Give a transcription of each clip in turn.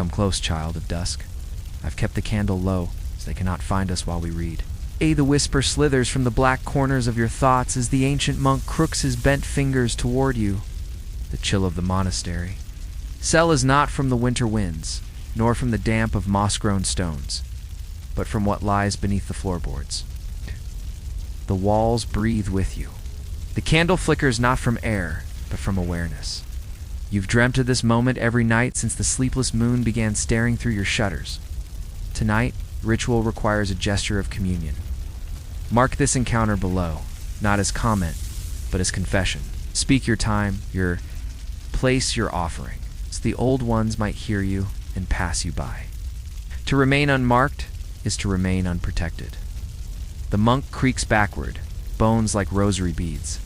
Come close, child of dusk. I've kept the candle low, so they cannot find us while we read. The whisper slithers from the black corners of your thoughts as the ancient monk crooks his bent fingers toward you. The chill of the monastery. Cell is not from the winter winds, nor from the damp of moss-grown stones, but from what lies beneath the floorboards. The walls breathe with you. The candle flickers not from air, but from awareness. You've dreamt of this moment every night since the sleepless moon began staring through your shutters. Tonight, ritual requires a gesture of communion. Mark this encounter below, not as comment, but as confession. Speak your time, your place, your offering, so the old ones might hear you and pass you by. To remain unmarked is to remain unprotected. The monk creaks backward, bones like rosary beads,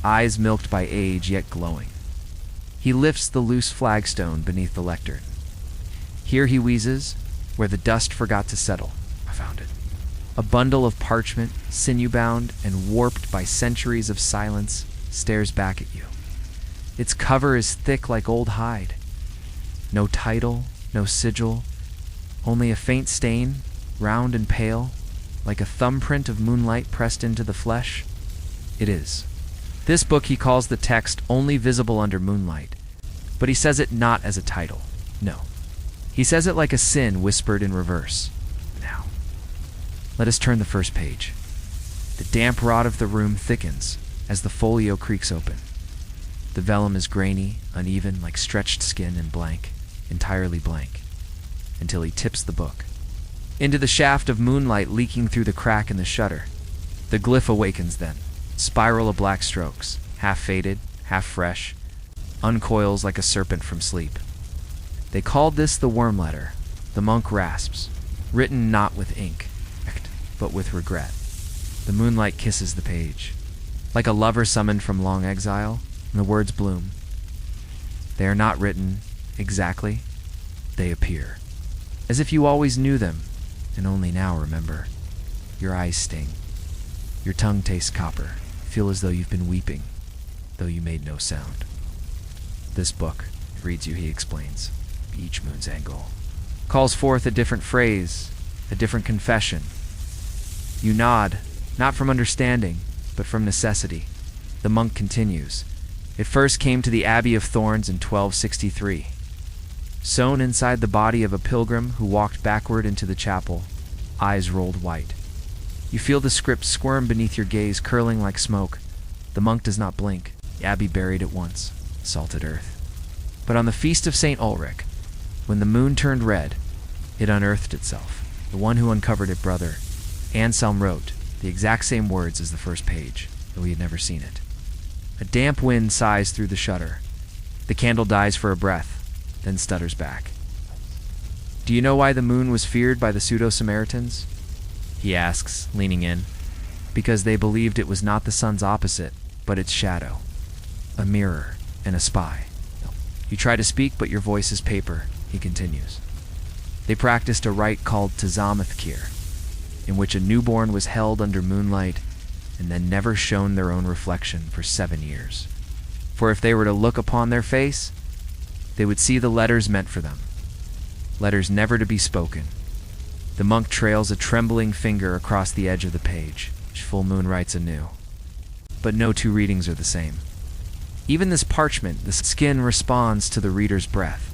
eyes milked by age yet glowing. He lifts the loose flagstone beneath the lectern. Here he wheezes, where the dust forgot to settle. I found it. A bundle of parchment, sinew-bound and warped by centuries of silence, stares back at you. Its cover is thick like old hide. No title, no sigil, only a faint stain, round and pale, like a thumbprint of moonlight pressed into the flesh. It is. This book he calls the text only visible under moonlight, but he says it not as a title. No. He says it like a sin whispered in reverse. Now, let us turn the first page. The damp rot of the room thickens as the folio creaks open. The vellum is grainy, uneven, like stretched skin and blank, entirely blank, until he tips the book into the shaft of moonlight leaking through the crack in the shutter. The glyph awakens then, spiral of black strokes, half faded, half fresh, uncoils like a serpent from sleep. They called this the worm letter. The monk rasps, written not with ink, but with regret. The moonlight kisses the page, like a lover summoned from long exile, and the words bloom. They are not written exactly, they appear, as if you always knew them, and only now remember. Your eyes sting. Your tongue tastes copper. Feel as though you've been weeping, though you made no sound. This book reads you, he explains. Each moon's angle calls forth a different phrase, a different confession. You nod, not from understanding, but from necessity. The monk continues. It first came to the Abbey of Thorns in 1263. Sewn inside the body of a pilgrim who walked backward into the chapel, eyes rolled white. You feel the script squirm beneath your gaze, curling like smoke. The monk does not blink. The abbey buried it once, salted earth. But on the feast of St. Ulrich, when the moon turned red, it unearthed itself. The one who uncovered it, brother, Anselm, wrote the exact same words as the first page, though he had never seen it. A damp wind sighs through the shutter. The candle dies for a breath, then stutters back. Do you know why the moon was feared by the pseudo-Samaritans? He asks, leaning in. Because they believed it was not the sun's opposite, but its shadow. A mirror and a spy. You try to speak, but your voice is paper, he continues. They practiced a rite called Tzamethkir, in which a newborn was held under moonlight and then never shown their own reflection for 7 years. For if they were to look upon their face, they would see the letters meant for them, letters never to be spoken. The monk trails a trembling finger across the edge of the page, which full moon writes anew. But no two readings are the same. Even this parchment, the skin responds to the reader's breath.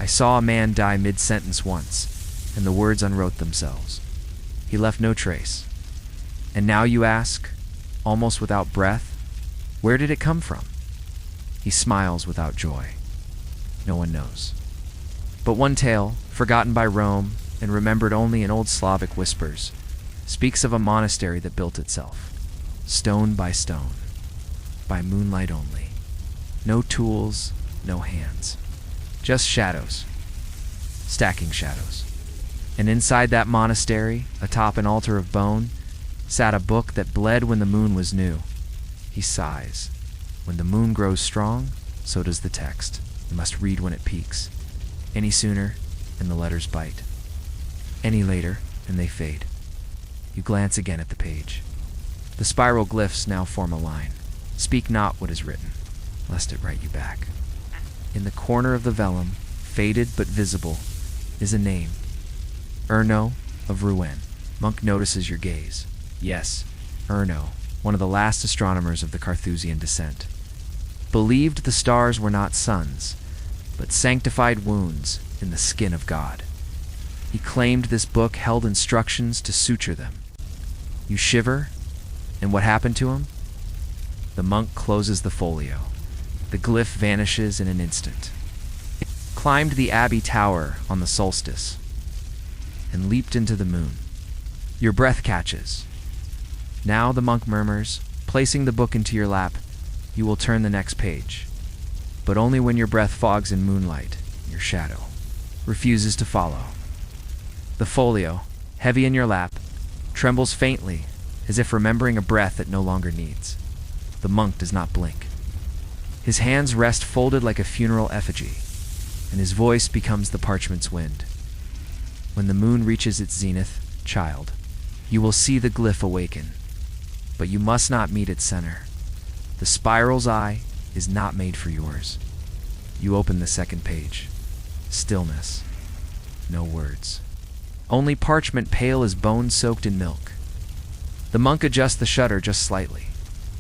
I saw a man die mid-sentence once, and the words unwrote themselves. He left no trace. And now you ask, almost without breath, where did it come from? He smiles without joy. No one knows. But one tale, forgotten by Rome and remembered only in old Slavic whispers, speaks of a monastery that built itself, stone by stone, by moonlight only. No tools, no hands. Just shadows. Stacking shadows. And inside that monastery, atop an altar of bone, sat a book that bled when the moon was new. He sighs. When the moon grows strong, so does the text. You must read when it peaks. Any sooner, and the letters bite. Any later, and they fade. You glance again at the page. The spiral glyphs now form a line. Speak not what is written, lest it write you back. In the corner of the vellum, faded but visible, is a name. Erno of Rouen. Monk notices your gaze. Yes, Erno, one of the last astronomers of the Carthusian descent, believed the stars were not suns, but sanctified wounds in the skin of God. He claimed this book held instructions to suture them. You shiver, and what happened to him? The monk closes the folio. The glyph vanishes in an instant. He climbed the abbey tower on the solstice and leaped into the moon. Your breath catches. Now, the monk murmurs, placing the book into your lap, you will turn the next page, but only when your breath fogs in moonlight. Your shadow refuses to follow. The folio, heavy in your lap, trembles faintly, as if remembering a breath it no longer needs. The monk does not blink. His hands rest folded like a funeral effigy, and his voice becomes the parchment's wind. When the moon reaches its zenith, child, you will see the glyph awaken, but you must not meet its center. The spiral's eye is not made for yours. You open the second page. Stillness. No words. Only parchment pale as bone soaked in milk. The monk adjusts the shutter just slightly.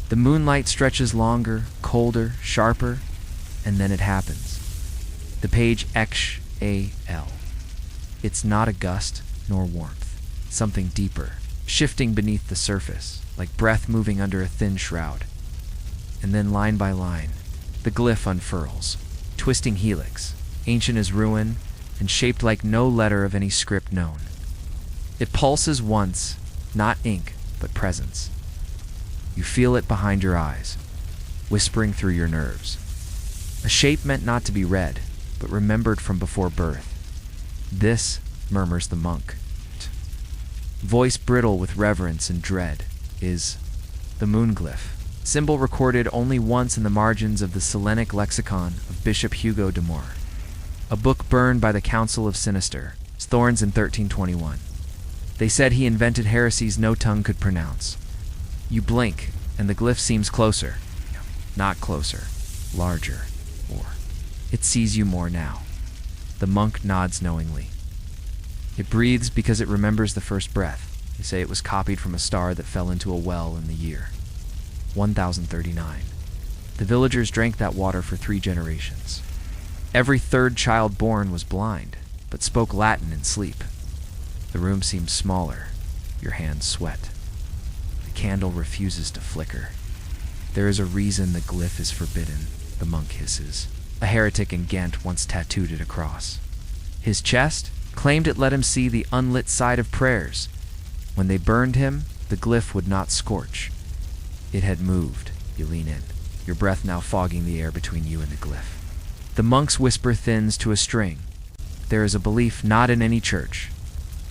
The moonlight stretches longer, colder, sharper, and then it happens. The page XAL. It's not a gust nor warmth. Something deeper, shifting beneath the surface, like breath moving under a thin shroud. And then line by line, the glyph unfurls, twisting helix, ancient as ruin, and shaped like no letter of any script known. It pulses once, not ink, but presence. You feel it behind your eyes, whispering through your nerves. A shape meant not to be read, but remembered from before birth. This, murmurs the monk, voice brittle with reverence and dread, is the moon glyph, symbol recorded only once in the margins of the Selenic lexicon of Bishop Hugo de Moore, a book burned by the Council of Sinister, Thorns in 1321. They said he invented heresies no tongue could pronounce. You blink, and the glyph seems closer. Not closer, larger, or it sees you more now. The monk nods knowingly. It breathes because it remembers the first breath. They say it was copied from a star that fell into a well in the year 1039. The villagers drank that water for 3 generations. Every third child born was blind, but spoke Latin in sleep. The room seems smaller. Your hands sweat. The candle refuses to flicker. There is a reason the glyph is forbidden, the monk hisses. A heretic in Ghent once tattooed it across his chest, claimed it let him see the unlit side of prayers. When they burned him, the glyph would not scorch. It had moved. You lean in, your breath now fogging the air between you and the glyph. The monk's whisper thins to a string. There is a belief not in any church,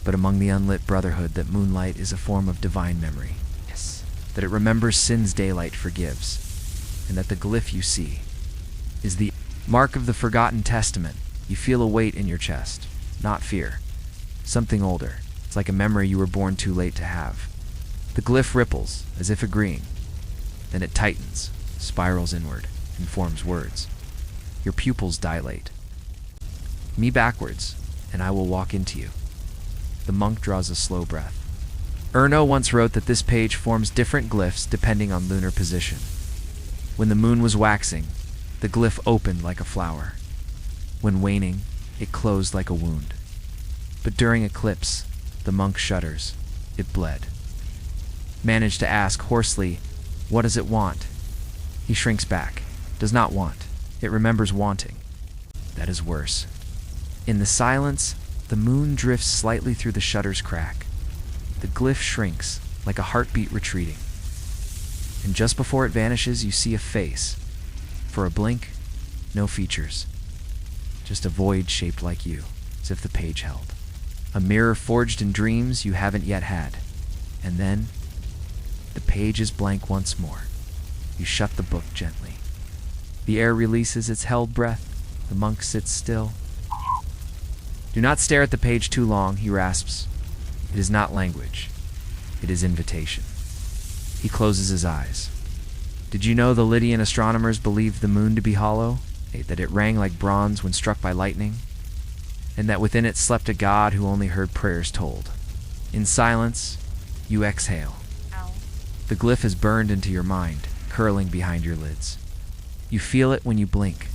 but among the unlit brotherhood that moonlight is a form of divine memory. Yes. That it remembers sins daylight forgives, and that the glyph you see is the mark of the forgotten testament. You feel a weight in your chest, not fear. Something older. It's like a memory you were born too late to have. The glyph ripples, as if agreeing. Then it tightens, spirals inward, and forms words. Your pupils dilate. Me backwards, and I will walk into you. The monk draws a slow breath. Erno once wrote that this page forms different glyphs depending on lunar position. When the moon was waxing, the glyph opened like a flower. When waning, it closed like a wound. But during eclipse, the monk shudders. It bled. Managed to ask hoarsely, "What does it want?" He shrinks back. Does not want. It remembers wanting. That is worse. In the silence, the moon drifts slightly through the shutter's crack. The glyph shrinks, like a heartbeat retreating. And just before it vanishes, you see a face. For a blink, no features. Just a void shaped like you, as if the page held. A mirror forged in dreams you haven't yet had. And then, the page is blank once more. You shut the book gently. The air releases its held breath. The monk sits still. Do not stare at the page too long, he rasps. It is not language. It is invitation. He closes his eyes. Did you know the Lydian astronomers believed the moon to be hollow? That it rang like bronze when struck by lightning? and that within it slept a God who only heard prayers told. In silence, you exhale. Ow. The glyph is burned into your mind, curling behind your lids. You feel it when you blink.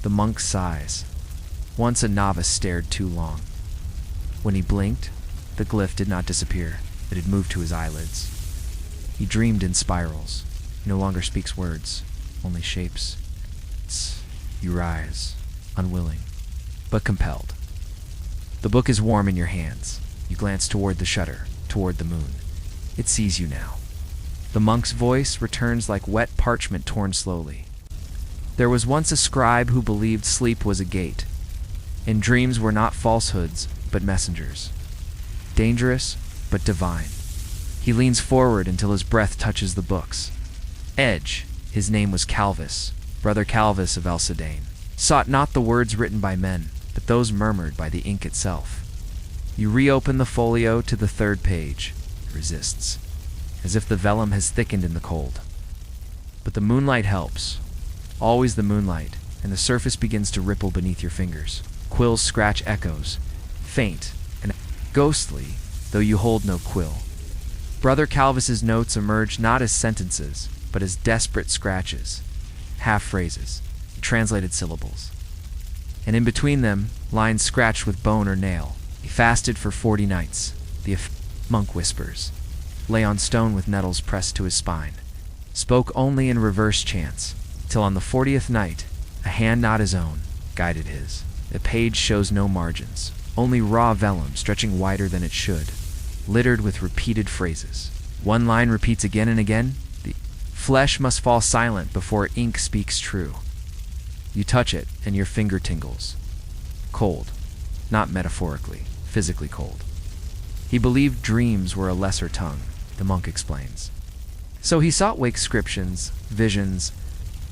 The monk sighs. Once a novice stared too long. When he blinked, the glyph did not disappear. It had moved to his eyelids. He dreamed in spirals. He no longer speaks words, only shapes. You rise, unwilling, but compelled. The book is warm in your hands. You glance toward the shutter, toward the moon. It sees you now. The monk's voice returns like wet parchment torn slowly. There was once a scribe who believed sleep was a gate, and dreams were not falsehoods, but messengers. Dangerous, but divine. He leans forward until his breath touches the books. Edge, his name was Calvis, Brother Calvis of El Sedane, sought not the words written by men, but those murmured by the ink itself. You reopen the folio to the 3rd page. It resists, as if the vellum has thickened in the cold. But the moonlight helps. Always the moonlight, and the surface begins to ripple beneath your fingers. Quills scratch echoes, faint and ghostly, though you hold no quill. Brother Calvis's notes emerge not as sentences, but as desperate scratches, half-phrases, translated syllables. And in between them, lines scratched with bone or nail. He fasted for 40 nights, the monk whispers, lay on stone with nettles pressed to his spine, spoke only in reverse chants, till on the 40th night, a hand not his own guided his. The page shows no margins, only raw vellum stretching wider than it should, littered with repeated phrases. One line repeats again and again, the flesh must fall silent before ink speaks true. You touch it, and your finger tingles. Cold, not metaphorically, physically cold. He believed dreams were a lesser tongue, the monk explains. So he sought wakescriptions, visions,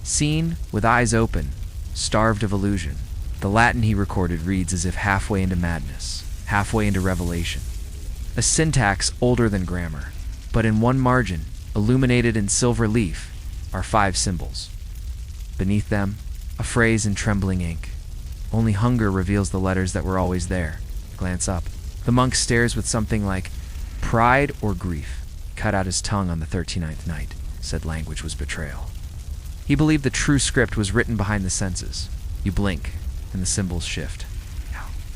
seen with eyes open, starved of illusion. The Latin he recorded reads as if halfway into madness, halfway into revelation. A syntax older than grammar, but in one margin, illuminated in silver leaf, are 5 symbols. Beneath them, a phrase in trembling ink. Only hunger reveals the letters that were always there. Glance up. The monk stares with something like pride or grief. Cut out his tongue on the 39th night. Said language was betrayal. He believed the true script was written behind the senses. You blink, and the symbols shift.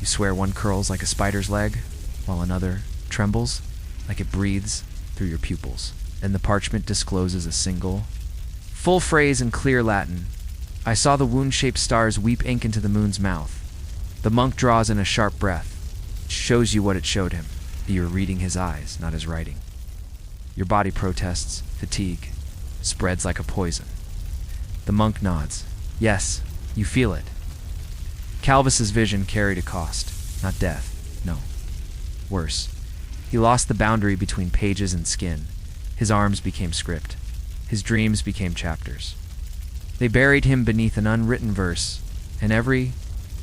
You swear one curls like a spider's leg, while another trembles like it breathes through your pupils. And the parchment discloses a single, full phrase in clear Latin. I saw the wound-shaped stars weep ink into the moon's mouth. The monk draws in a sharp breath. It shows you what it showed him. That you are reading his eyes, not his writing. Your body protests, fatigue, spreads like a poison. The monk nods. Yes, you feel it. Calvis's vision carried a cost, not death, no. Worse, he lost the boundary between pages and skin. His arms became script. His dreams became chapters. They buried him beneath an unwritten verse, and every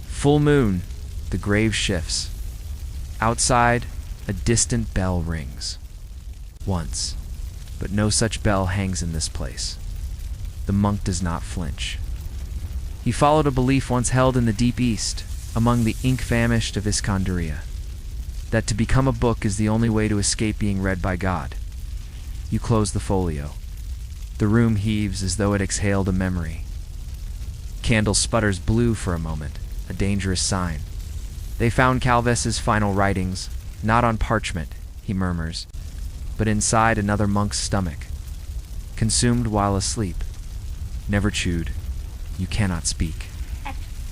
full moon, the grave shifts. Outside, a distant bell rings. Once, but no such bell hangs in this place. The monk does not flinch. He followed a belief once held in the deep east, among the ink-famished of Iskandaria, that to become a book is the only way to escape being read by God. You close the folio. The room heaves as though it exhaled a memory. Candle sputters blue for a moment, a dangerous sign. They found Calvis's final writings, not on parchment, he murmurs, but inside another monk's stomach, consumed while asleep, never chewed. You cannot speak.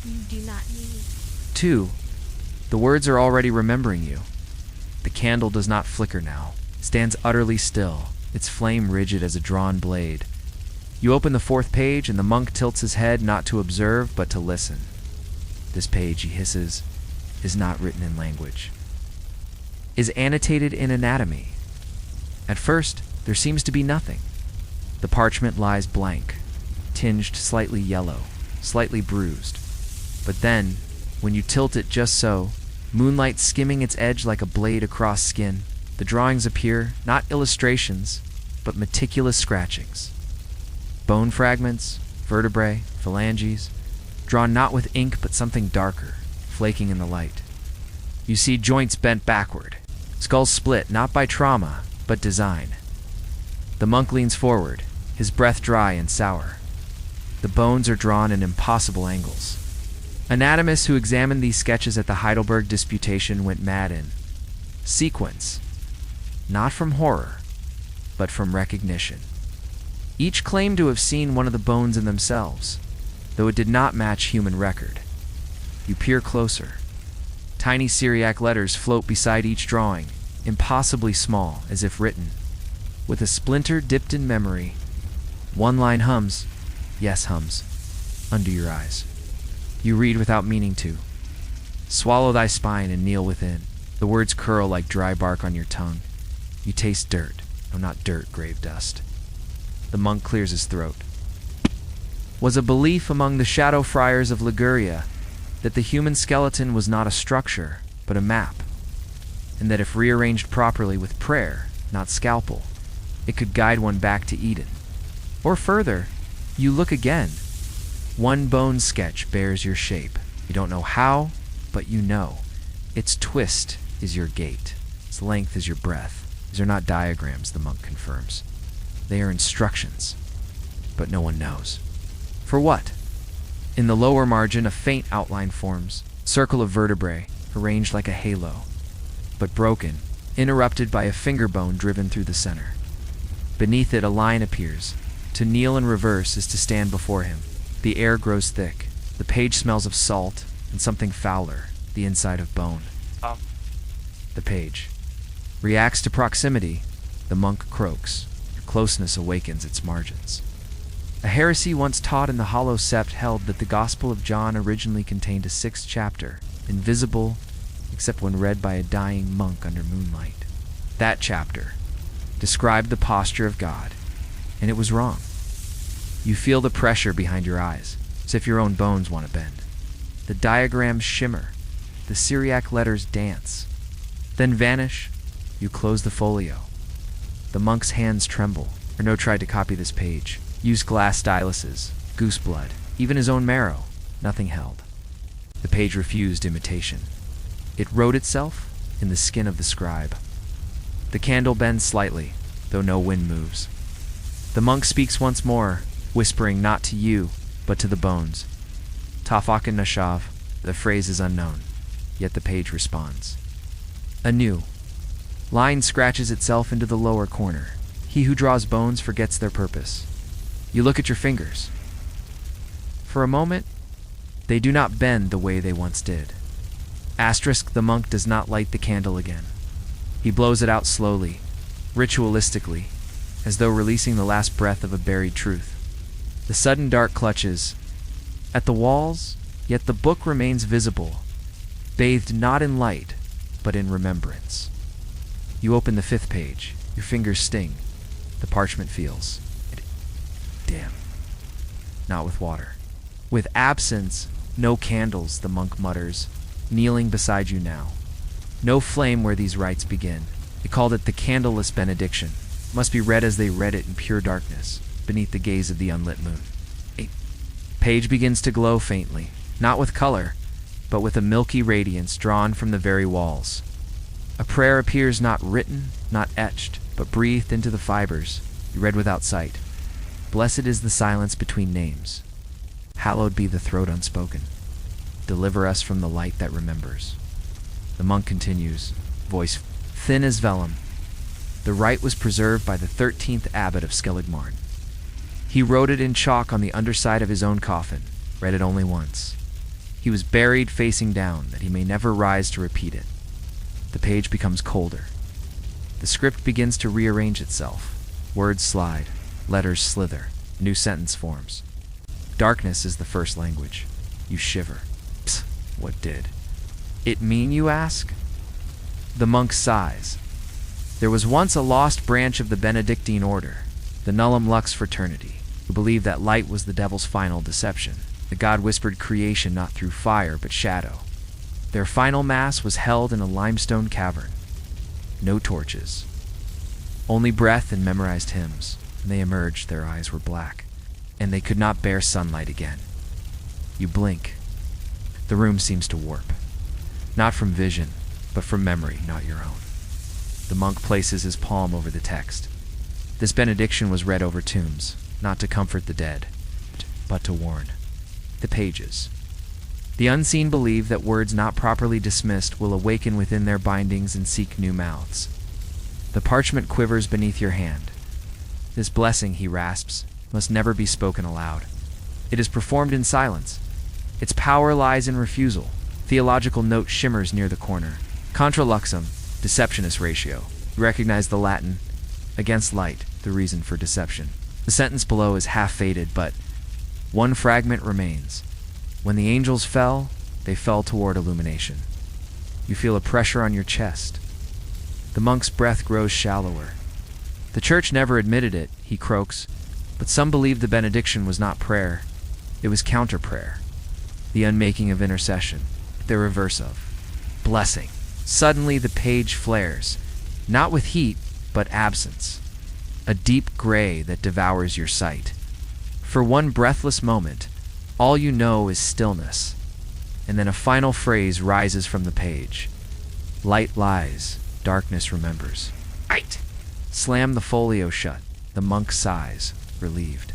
You do not need. 2. The words are already remembering you. The candle does not flicker now, stands utterly still, its flame rigid as a drawn blade. You open the 4th page, and the monk tilts his head not to observe, but to listen. This page, he hisses, is not written in language. Is annotated in anatomy. At first, there seems to be nothing. The parchment lies blank, tinged slightly yellow, slightly bruised. But then, when you tilt it just so, moonlight skimming its edge like a blade across skin, the drawings appear, not illustrations, but meticulous scratchings. Bone fragments, vertebrae, phalanges, drawn not with ink but something darker, flaking in the light. You see joints bent backward, skulls split not by trauma, but design. The monk leans forward, his breath dry and sour. The bones are drawn in impossible angles. Anatomists who examined these sketches at the Heidelberg Disputation went mad in sequence, not from horror, but from recognition. Each claimed to have seen one of the bones in themselves, though it did not match human record. You peer closer. Tiny Syriac letters float beside each drawing, impossibly small, as if written. With a splinter dipped in memory, one line hums, yes hums, under your eyes. You read without meaning to. Swallow thy spine and kneel within. The words curl like dry bark on your tongue. You taste dirt. No, not dirt, grave dust. The monk clears his throat. Was a belief among the shadow friars of Liguria that the human skeleton was not a structure, but a map, and that if rearranged properly with prayer, not scalpel, it could guide one back to Eden. Or further, you look again. One bone sketch bears your shape. You don't know how, but you know. Its twist is your gait. Its length is your breath. These are not diagrams, the monk confirms. They are instructions, but no one knows. For what? In the lower margin, a faint outline forms, circle of vertebrae, arranged like a halo, but broken, interrupted by a finger bone driven through the center. Beneath it, a line appears. To kneel in reverse is to stand before him. The air grows thick. The page smells of salt and something fouler, the inside of bone. The page reacts to proximity. The monk croaks. Your closeness awakens its margins. A heresy once taught in the Hollow Sept held that the Gospel of John originally contained a 6th chapter, invisible except when read by a dying monk under moonlight. That chapter described the posture of God, and it was wrong. You feel the pressure behind your eyes, as if your own bones want to bend. The diagrams shimmer, the Syriac letters dance, then vanish. You close the folio. The monk's hands tremble. Renaud tried to copy this page, used glass styluses, goose blood, even his own marrow. Nothing held. The page refused imitation. It wrote itself in the skin of the scribe. The candle bends slightly, though no wind moves. The monk speaks once more, whispering not to you, but to the bones. Tafak and Nashav, the phrase is unknown, yet the page responds. Anew. Line scratches itself into the lower corner. He who draws bones forgets their purpose. You look at your fingers. For a moment, they do not bend the way they once did. Asterisk, the monk does not light the candle again. He blows it out slowly, ritualistically, as though releasing the last breath of a buried truth. The sudden dark clutches at the walls, yet the book remains visible, bathed not in light, but in remembrance. You open the 5th page. Your fingers sting. The parchment feels. Damn. Not with water. With absence, no candles, the monk mutters, kneeling beside you now. No flame where these rites begin. They called it the candleless benediction. It must be read as they read it in pure darkness, beneath the gaze of the unlit moon. A page begins to glow faintly, not with color, but with a milky radiance drawn from the very walls. A prayer appears not written, not etched, but breathed into the fibers. You read without sight. Blessed is the silence between names. Hallowed be the throat unspoken. Deliver us from the light that remembers. The monk continues, voice thin as vellum. The rite was preserved by the 13th abbot of Skelligmarn. He wrote it in chalk on the underside of his own coffin, read it only once. He was buried facing down, that he may never rise to repeat it. The page becomes colder. The script begins to rearrange itself. Words slide, letters slither, a new sentence forms. Darkness is the first language. You shiver. Psst, what did it mean, you ask? The monk sighs. There was once a lost branch of the Benedictine order, the Nullum Lux fraternity, who believed that light was the devil's final deception. The God whispered creation not through fire but shadow. Their final mass was held in a limestone cavern. No torches. Only breath and memorized hymns. When they emerged, their eyes were black, and they could not bear sunlight again. You blink. The room seems to warp. Not from vision, but from memory, not your own. The monk places his palm over the text. This benediction was read over tombs, not to comfort the dead, but to warn. The pages. The unseen believe that words not properly dismissed will awaken within their bindings and seek new mouths. The parchment quivers beneath your hand. This blessing, he rasps, must never be spoken aloud. It is performed in silence. Its power lies in refusal. Theological note shimmers near the corner. Contra luxem, deceptionist ratio. You recognize the Latin. Against light, the reason for deception. The sentence below is half faded, but one fragment remains. When the angels fell, they fell toward illumination. You feel a pressure on your chest. The monk's breath grows shallower. The church never admitted it, he croaks, but some believed the benediction was not prayer. It was counter-prayer. The unmaking of intercession. The reverse of blessing. Suddenly the page flares, not with heat, but absence. A deep gray that devours your sight. For one breathless moment, all you know is stillness, and then a final phrase rises from the page. Light lies, darkness remembers. Right! Slam the folio shut. The monk sighs, relieved.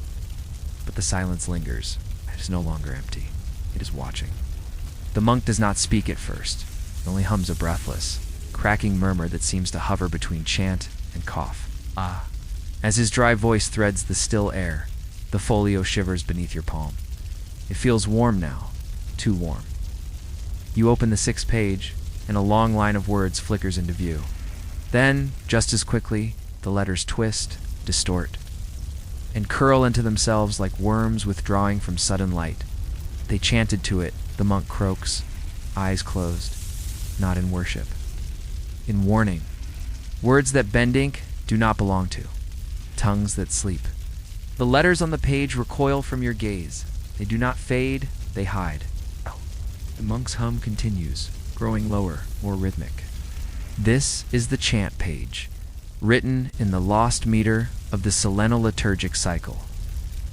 But the silence lingers. It is no longer empty. It is watching. The monk does not speak at first. He only hums a breathless, cracking murmur that seems to hover between chant and cough. Ah. As his dry voice threads the still air, the folio shivers beneath your palm. It feels warm now, too warm. You open the 6th page, and a long line of words flickers into view. Then, just as quickly, the letters twist, distort, and curl into themselves like worms withdrawing from sudden light. They chanted to it, the monk croaks, eyes closed, not in worship, in warning. Words that bend ink do not belong to, tongues that sleep. The letters on the page recoil from your gaze. They do not fade, they hide. The monk's hum continues, growing lower, more rhythmic. This is the chant page, written in the lost meter of the Selenial liturgic cycle.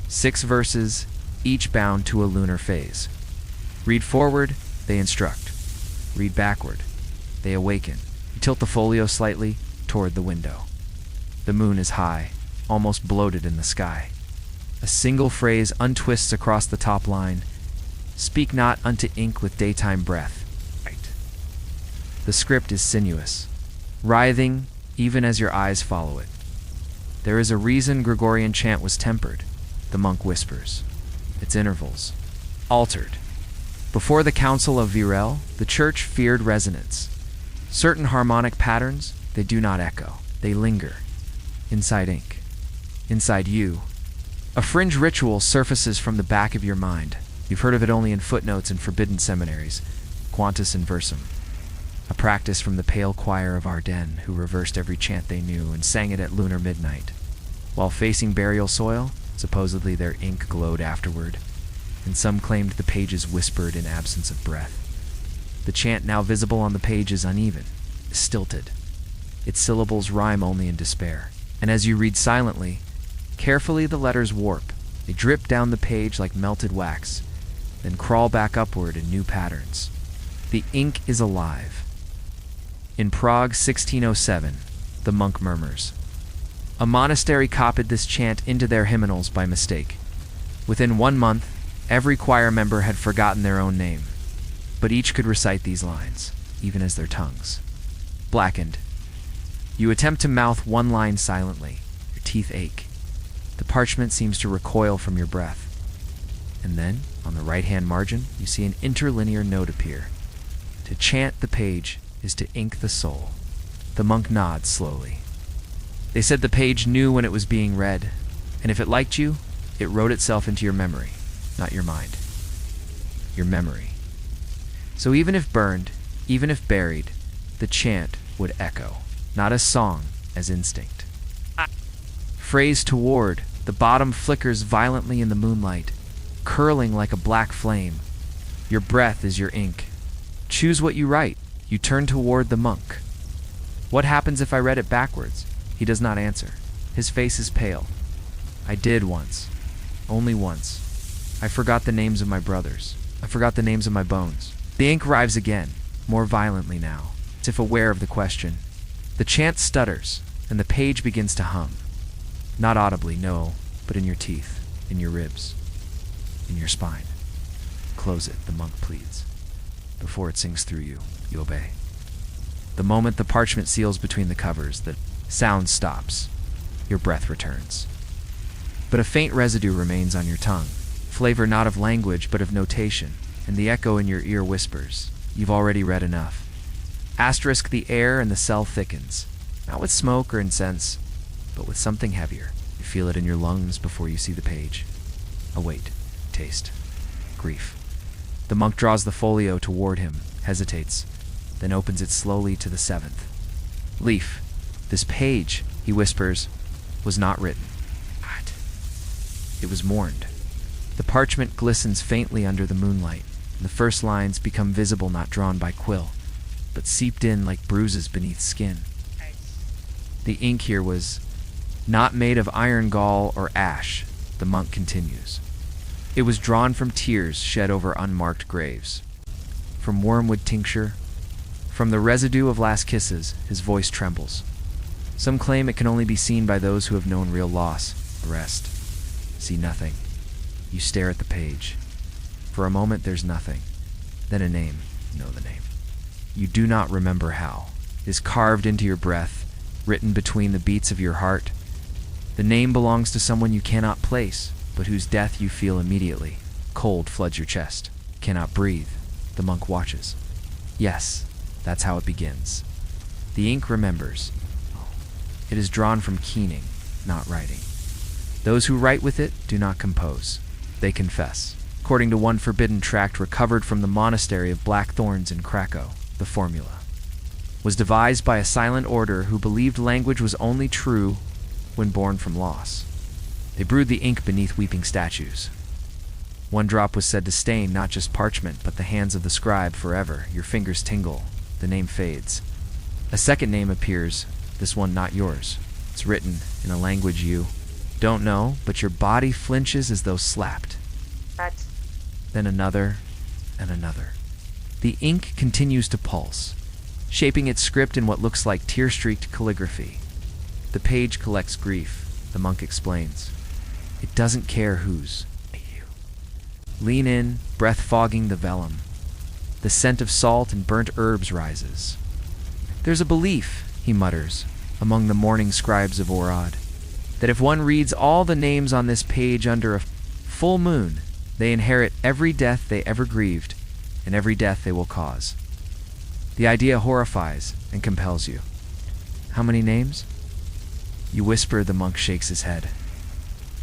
6 verses, each bound to a lunar phase. Read forward, they instruct. Read backward, they awaken. You tilt the folio slightly toward the window. The moon is high, almost bloated in the sky. A single phrase untwists across the top line. Speak not unto ink with daytime breath. Right. The script is sinuous, writhing even as your eyes follow it. There is a reason Gregorian chant was tempered, the monk whispers. Its intervals. Altered. Before the Council of Virel, the church feared resonance. Certain harmonic patterns, they do not echo. They linger. Inside ink. Inside you. A fringe ritual surfaces from the back of your mind. You've heard of it only in footnotes in forbidden seminaries. Quantus inversum. A practice from the pale choir of Ardennes, who reversed every chant they knew and sang it at lunar midnight. While facing burial soil, supposedly their ink glowed afterward, and some claimed the pages whispered in absence of breath. The chant now visible on the page is uneven, stilted. Its syllables rhyme only in despair, and as you read silently, carefully the letters warp. They drip down the page like melted wax, then crawl back upward in new patterns. The ink is alive. In Prague, 1607, the monk murmurs. A monastery copied this chant into their hymnals by mistake. Within 1 month, every choir member had forgotten their own name, but each could recite these lines, even as their tongues blackened. You attempt to mouth one line silently. Your teeth ache. The parchment seems to recoil from your breath. And then, on the right-hand margin, you see an interlinear note appear. To chant the page is to ink the soul. The monk nods slowly. They said the page knew when it was being read, and if it liked you, it wrote itself into your memory, not your mind. Your memory. So even if burned, even if buried, the chant would echo, not as song, as instinct. Phrase toward, the bottom flickers violently in the moonlight, curling like a black flame. Your breath is your ink. Choose what you write. You turn toward the monk. What happens if I read it backwards? He does not answer. His face is pale. I did once. Only once. I forgot the names of my brothers. I forgot the names of my bones. The ink arrives again. more violently now, as if aware of the question. The chant stutters, and the page begins to hum. Not audibly, no, but in your teeth, in your ribs, in your spine. Close it, the monk pleads. Before it sings through you, you obey. The moment the parchment seals between the covers, the sound stops. Your breath returns. But a faint residue remains on your tongue, flavor not of language but of notation, and the echo in your ear whispers, "You've already read enough." Asterisk the air and the cell thickens, not with smoke or incense, but with something heavier. You feel it in your lungs before you see the page. A weight, taste, grief. The monk draws the folio toward him, hesitates, then opens it slowly to the 7th. Leaf, this page, he whispers, was not written. What? It was mourned. The parchment glistens faintly under the moonlight, and the first lines become visible, not drawn by quill, but seeped in like bruises beneath skin. The ink here was not made of iron gall or ash, the monk continues. It was drawn from tears shed over unmarked graves, from wormwood tincture, from the residue of last kisses. His voice trembles. Some claim it can only be seen by those who have known real loss. The rest see nothing. You stare at the page. For a moment there's nothing. Then a name. Know the name. You do not remember how. It is carved into your breath, written between the beats of your heart. The name belongs to someone you cannot place, but whose death you feel immediately. Cold floods your chest. You cannot breathe. The monk watches. Yes, that's how it begins. The ink remembers. It is drawn from keening, not writing. Those who write with it do not compose. They confess. According to one forbidden tract recovered from the monastery of Blackthorns in Krakow, the formula was devised by a silent order who believed language was only true when born from loss. They brewed the ink beneath weeping statues. One drop was said to stain not just parchment, but the hands of the scribe forever. Your fingers tingle. The name fades. A second name appears, this one not yours. It's written in a language you don't know, but your body flinches as though slapped. Then another and another. The ink continues to pulse, shaping its script in what looks like tear-streaked calligraphy. The page collects grief, the monk explains. It doesn't care whose. You. Lean in, breath fogging the vellum. The scent of salt and burnt herbs rises. There's a belief, he mutters, among the mourning scribes of Orad, that if one reads all the names on this page under a full moon, they inherit every death they ever grieved and every death they will cause. The idea horrifies and compels you. How many names? You whisper. The monk shakes his head.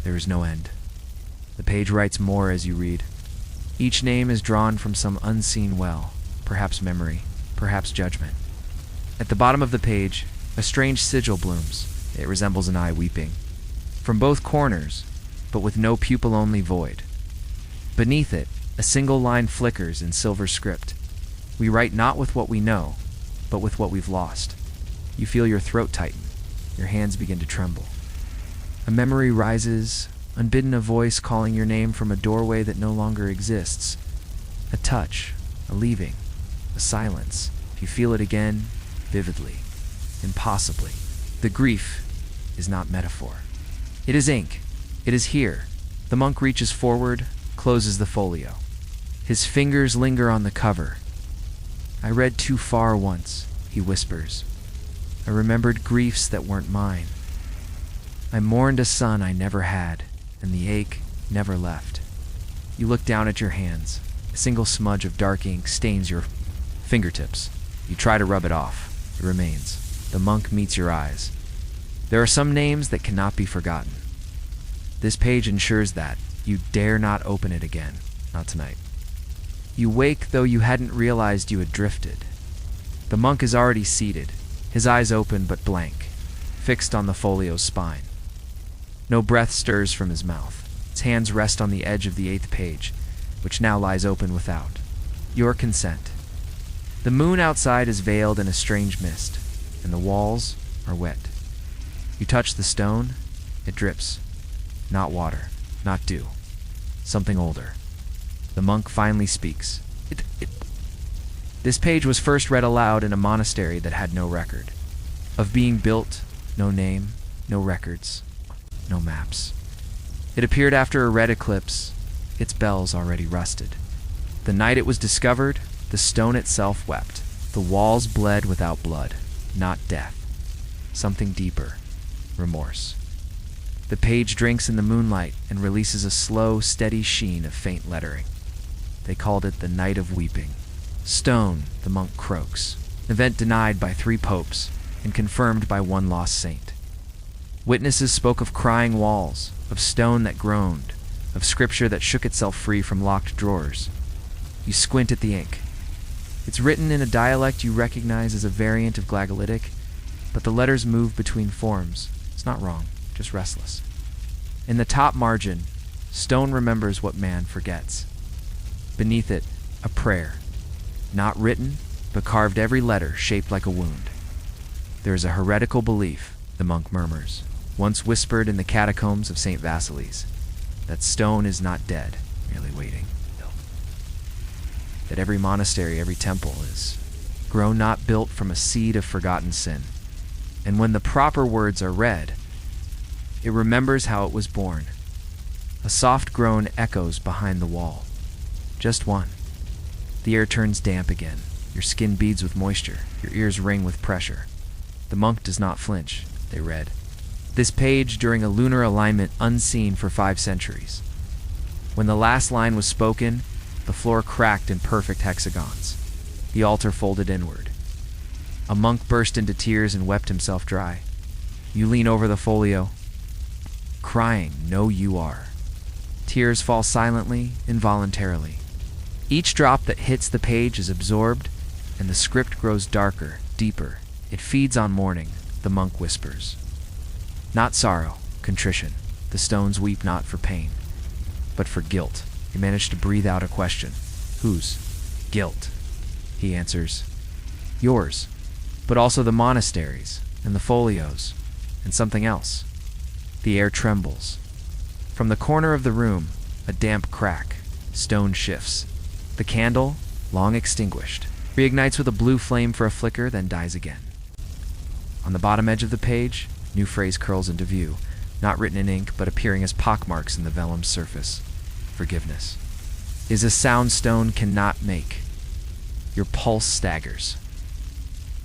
There is no end. The page writes more as you read. Each name is drawn from some unseen well, perhaps memory, perhaps judgment. At the bottom of the page, a strange sigil blooms. It resembles an eye weeping. From both corners, but with no pupil, only void. Beneath it, a single line flickers in silver script. We write not with what we know, but with what we've lost. You feel your throat tighten. Your hands begin to tremble. A memory rises, unbidden, a voice calling your name from a doorway that no longer exists. A touch, a leaving, a silence. You feel it again, vividly, impossibly. The grief is not metaphor. It is ink. It is here. The monk reaches forward, closes the folio. His fingers linger on the cover. I read too far once, he whispers. I remembered griefs that weren't mine. I mourned a son I never had, and the ache never left. You look down at your hands. A single smudge of dark ink stains your fingertips. You try to rub it off. It remains. The monk meets your eyes. There are some names that cannot be forgotten. This page ensures that. You dare not open it again. Not tonight. You wake, though you hadn't realized you had drifted. The monk is already seated, his eyes open but blank, fixed on the folio's spine. No breath stirs from his mouth. His hands rest on the edge of the 8th page, which now lies open without. Your consent. The moon outside is veiled in a strange mist, and the walls are wet. You touch the stone, it drips. Not water, not dew. This page was first read aloud in a monastery that had no record. Of being built, no name, no records, no maps. It appeared after a red eclipse, its bells already rusted. The night it was discovered, the stone itself wept. The walls bled without blood, not death. Something deeper, remorse. The page drinks in the moonlight and releases a slow, steady sheen of faint lettering. They called it the Night of Weeping. Stone, the monk croaks. Event denied by 3 popes and confirmed by 1 lost saint. Witnesses spoke of crying walls, of stone that groaned, of scripture that shook itself free from locked drawers. You squint at the ink. It's written in a dialect you recognize as a variant of Glagolitic, but the letters move between forms. It's not wrong, just restless. In the top margin, stone remembers what man forgets. Beneath it, a prayer. Not written, but carved every letter shaped like a wound. There is a heretical belief, the monk murmurs, once whispered in the catacombs of St. Vasily's, that stone is not dead, merely waiting. That every monastery, every temple is grown not built from a seed of forgotten sin. And when the proper words are read, it remembers how it was born. A soft groan echoes behind the wall. Just one. The air turns damp again. Your skin beads with moisture. Your ears ring with pressure. The monk does not flinch, they read. This page during a lunar alignment unseen for 5 centuries. When the last line was spoken, the floor cracked in perfect hexagons. The altar folded inward. A monk burst into tears and wept himself dry. You lean over the folio, crying, "No, you are." Tears fall silently, involuntarily. Each drop that hits the page is absorbed, and the script grows darker, deeper. It feeds on mourning, the monk whispers. Not sorrow, contrition. The stones weep not for pain, but for guilt. You manage to breathe out a question. Whose? Guilt. He answers, yours, but also the monasteries, and the folios, and something else. The air trembles. From the corner of the room, a damp crack. Stone shifts. The candle, long extinguished, reignites with a blue flame for a flicker, then dies again. On the bottom edge of the page, new phrase curls into view, not written in ink, but appearing as pockmarks in the vellum's surface. Forgiveness is a sound stone cannot make. Your pulse staggers.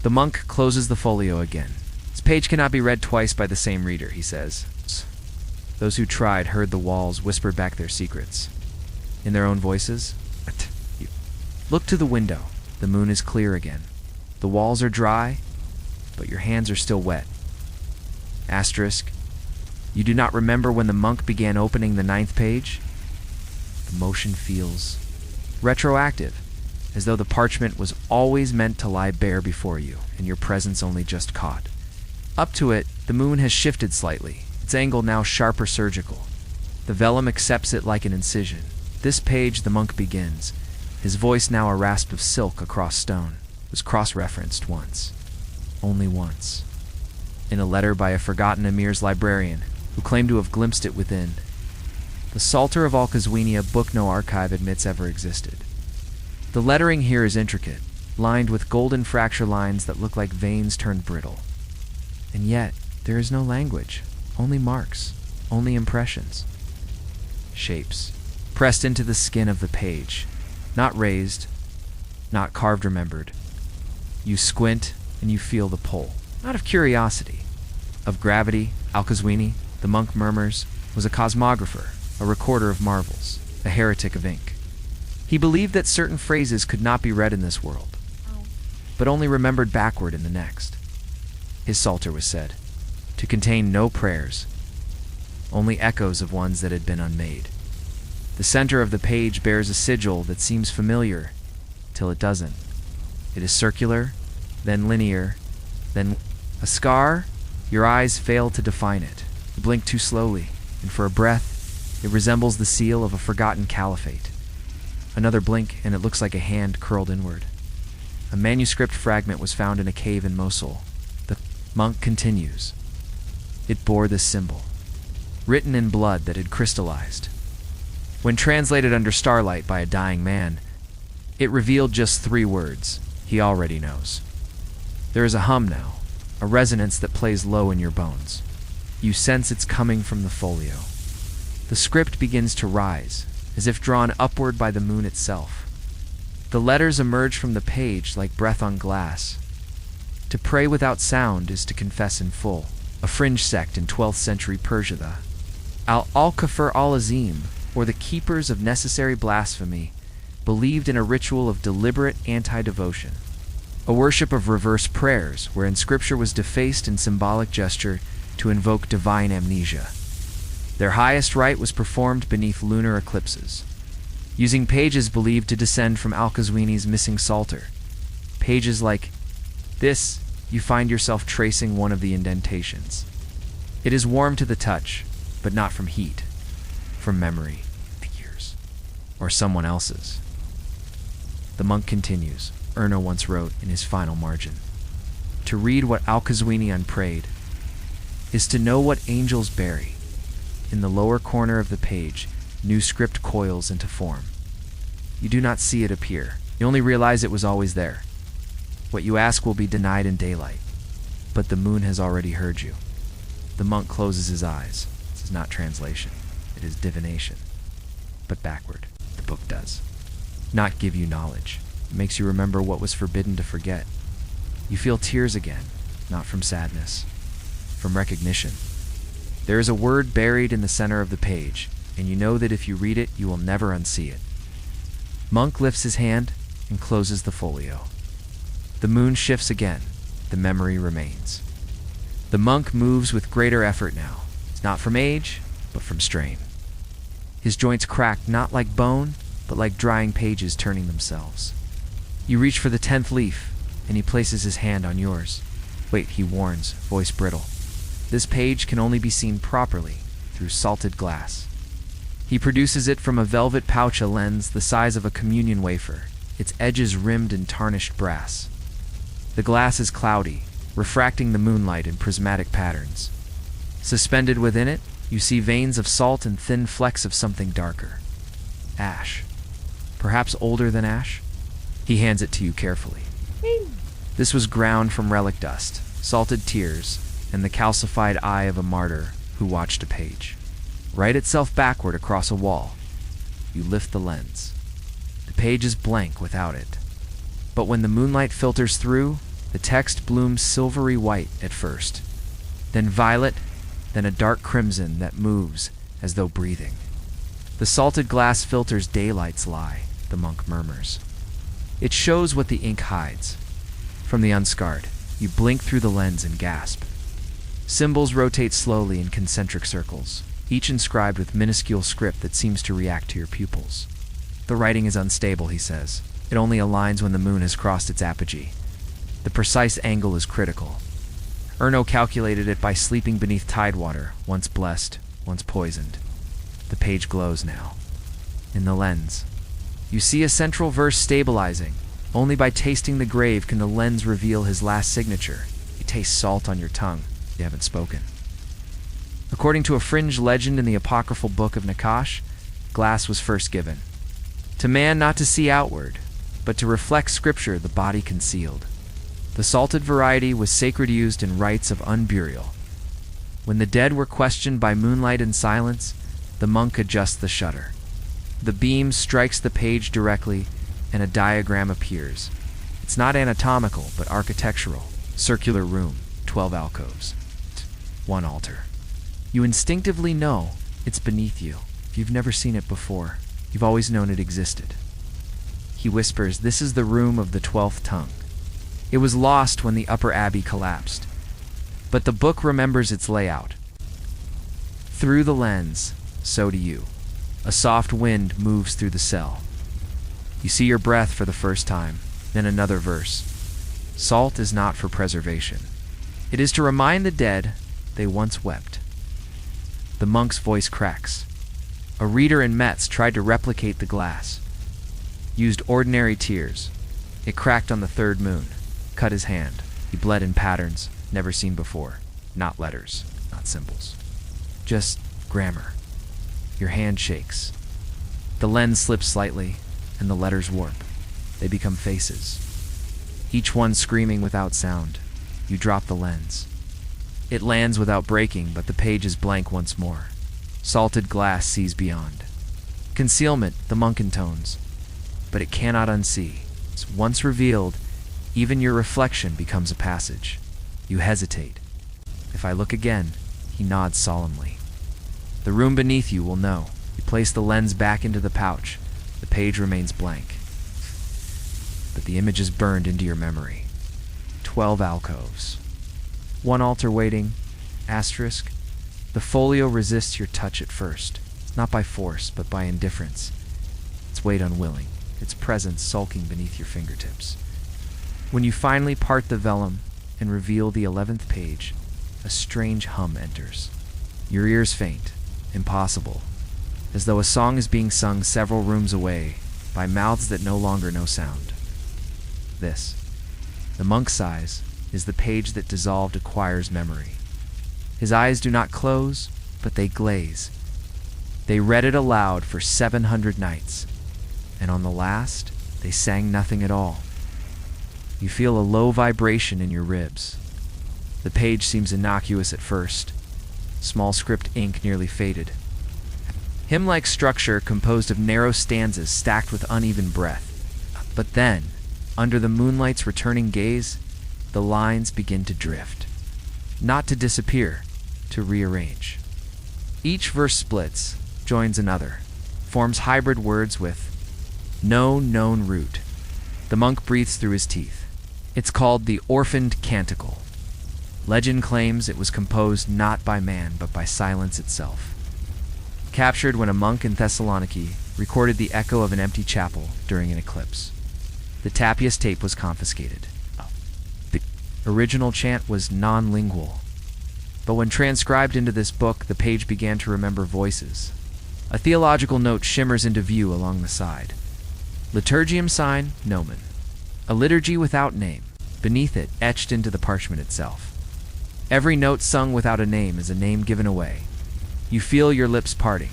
The monk closes the folio again. This page cannot be read twice by the same reader, he says. Those who tried heard the walls whisper back their secrets. In their own voices, look to the window. The moon is clear again. The walls are dry, but your hands are still wet. Asterisk, you do not remember when the monk began opening the 9th page? The motion feels retroactive, as though the parchment was always meant to lie bare before you, and your presence only just caught. Up to it, the moon has shifted slightly, its angle now sharper surgical. The vellum accepts it like an incision. This page the monk begins, his voice now a rasp of silk across stone, was cross-referenced once. Only once. In a letter by a forgotten emir's librarian, who claimed to have glimpsed it within. The Psalter of Al-Qazwini, a book no archive admits ever existed. The lettering here is intricate, lined with golden fracture lines that look like veins turned brittle. And yet, there is no language, only marks, only impressions. Shapes, pressed into the skin of the page, not raised, not carved remembered. You squint and you feel the pull, not of curiosity, of gravity. Al-Qazwini, the monk murmurs, was a cosmographer, a recorder of marvels, a heretic of ink. He believed that certain phrases could not be read in this world, but only remembered backward in the next. His psalter was said to contain no prayers, only echoes of ones that had been unmade. The center of the page bears a sigil that seems familiar, till it doesn't. It is circular, then linear, then a scar. Your eyes fail to define it. You blink too slowly, and for a breath, it resembles the seal of a forgotten caliphate. Another blink, and it looks like a hand curled inward. A manuscript fragment was found in a cave in Mosul. The monk continues. It bore this symbol, written in blood that had crystallized. When translated under starlight by a dying man, it revealed just 3 words, He already knows. There is a hum now, a resonance that plays low in your bones. You sense it's coming from the folio. The script begins to rise, as if drawn upward by the moon itself. The letters emerge from the page like breath on glass. To pray without sound is to confess in full. A fringe sect in 12th century Persia, the Al-Kafir al-Azim, or the Keepers of Necessary Blasphemy, believed in a ritual of deliberate anti-devotion, a worship of reverse prayers wherein scripture was defaced in symbolic gesture to invoke divine amnesia. Their highest rite was performed beneath lunar eclipses, using pages believed to descend from Al-Qazwini's missing psalter. Pages like this, you find yourself tracing one of the indentations. It is warm to the touch, but not from heat, from memory, yours, or someone else's. The monk continues. Erno once wrote in his final margin, "To read what Al-Qazwini unprayed is to know what angels bury." In the lower corner of the page, new script coils into form. You do not see it appear. You only realize it was always there. What you ask will be denied in daylight, but the moon has already heard you. The monk closes his eyes. This is not translation. It is divination. But backward, the book does. Not give you knowledge. It makes you remember what was forbidden to forget. You feel tears again, not from sadness, from recognition. There is a word buried in the center of the page, and you know that if you read it, you will never unsee it. Monk lifts his hand and closes the folio. The moon shifts again. The memory remains. The monk moves with greater effort now. It's not from age, but from strain. His joints crack not like bone, but like drying pages turning themselves. You reach for the 10th leaf, and he places his hand on yours. Wait, he warns, voice brittle. This page can only be seen properly through salted glass. He produces it from a velvet pouch, a lens the size of a communion wafer, its edges rimmed in tarnished brass. The glass is cloudy, refracting the moonlight in prismatic patterns. Suspended within it, you see veins of salt and thin flecks of something darker. Ash. Perhaps older than ash? He hands it to you carefully. This was ground from relic dust, salted tears, and the calcified eye of a martyr who watched a page. Write itself backward across a wall. You lift the lens. The page is blank without it. But when the moonlight filters through, the text blooms silvery white at first, then violet, then a dark crimson that moves as though breathing. The salted glass filters daylight's lie, the monk murmurs. It shows what the ink hides. From the unscarred, you blink through the lens and gasp. Symbols rotate slowly in concentric circles, each inscribed with minuscule script that seems to react to your pupils. The writing is unstable, he says. It only aligns when the moon has crossed its apogee. The precise angle is critical. Erno calculated it by sleeping beneath tidewater, once blessed, once poisoned. The page glows now. In the lens, you see a central verse stabilizing. Only by tasting the grave can the lens reveal his last signature. You taste salt on your tongue. You haven't spoken. According to a fringe legend in the apocryphal book of Nakash, glass was first given. To man not to see outward, but to reflect scripture the body concealed. The salted variety was sacred, used in rites of unburial. When the dead were questioned by moonlight and silence, the monk adjusts the shutter. The beam strikes the page directly, and a diagram appears. It's not anatomical, but architectural. Circular room, 12 alcoves, 1 altar. You instinctively know it's beneath you. If you've never seen it before, you've always known it existed. He whispers, "This is the room of the 12th tongue. It was lost when the upper abbey collapsed, but the book remembers its layout. Through the lens, so do you. A soft wind moves through the cell. You see your breath for the first time, then another verse. Salt is not for preservation. It is to remind the dead they once wept." The monk's voice cracks. A reader in Metz tried to replicate the glass. Used ordinary tears. It cracked on the third moon. Cut his hand. He bled in patterns never seen before. Not letters, not symbols. Just grammar. Your hand shakes. The lens slips slightly, and the letters warp. They become faces. each one screaming without sound. You drop the lens. It lands without breaking, but the page is blank once more. Salted glass sees beyond. Concealment, the monk intones, but it cannot unsee. Once revealed, even your reflection becomes a passage. You hesitate. If I look again, he nods solemnly. The room beneath you will know. You place the lens back into the pouch. The page remains blank. But the image is burned into your memory. 12 alcoves. One altar waiting, asterisk. The folio resists your touch at first. It's not by force, but by indifference. Its weight unwilling, its presence sulking beneath your fingertips. When you finally part the vellum and reveal the 11th page, a strange hum enters. Your ears faint, impossible, as though a song is being sung several rooms away by mouths that no longer know sound. This, the monk sighs, is the page that dissolved acquires memory. His eyes do not close, but they glaze. They read it aloud for 700 nights, and on the last, they sang nothing at all. You feel a low vibration in your ribs. The page seems innocuous at first. Small script ink nearly faded. Hymn-like structure composed of narrow stanzas stacked with uneven breath. But then, under the moonlight's returning gaze, the lines begin to drift. Not to disappear, to rearrange. Each verse splits, joins another, forms hybrid words with no known root. The monk breathes through his teeth. It's called the Orphaned Canticle. Legend claims it was composed not by man, but by silence itself. Captured when a monk in Thessaloniki recorded the echo of an empty chapel during an eclipse. The Tapias tape was confiscated. The original chant was non-lingual, but when transcribed into this book, the page began to remember voices. A theological note shimmers into view along the side. Liturgium sign, nomen. A liturgy without name, beneath it, etched into the parchment itself. Every note sung without a name is a name given away. You feel your lips parting.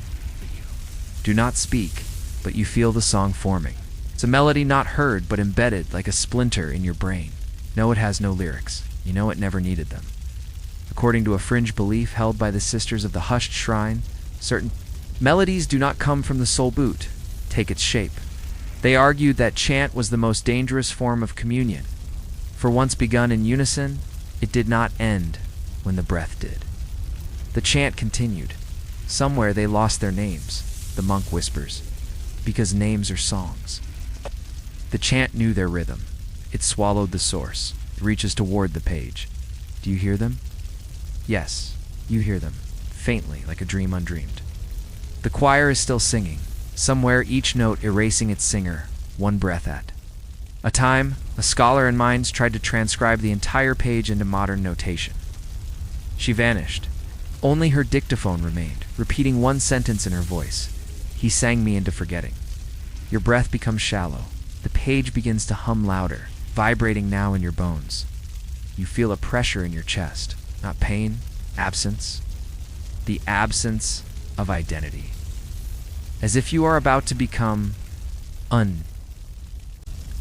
Do not speak, but you feel the song forming. It's a melody not heard, but embedded like a splinter in your brain. No, it has no lyrics. You know it never needed them. According to a fringe belief held by the sisters of the hushed shrine, certain melodies do not come from the soul boot, take its shape. They argued that chant was the most dangerous form of communion, for once begun in unison, it did not end when the breath did. The chant continued. Somewhere they lost their names, the monk whispers, because names are songs. The chant knew their rhythm. It swallowed the source. It reaches toward the page. Do you hear them? Yes, you hear them, faintly, like a dream undreamed. The choir is still singing, somewhere each note erasing its singer, one breath at a time. A scholar in Mainz tried to transcribe the entire page into modern notation. She vanished. Only her dictaphone remained, repeating one sentence in her voice. He sang me into forgetting. Your breath becomes shallow. The page begins to hum louder, vibrating now in your bones. You feel a pressure in your chest, not pain, absence. The absence of identity. As if you are about to become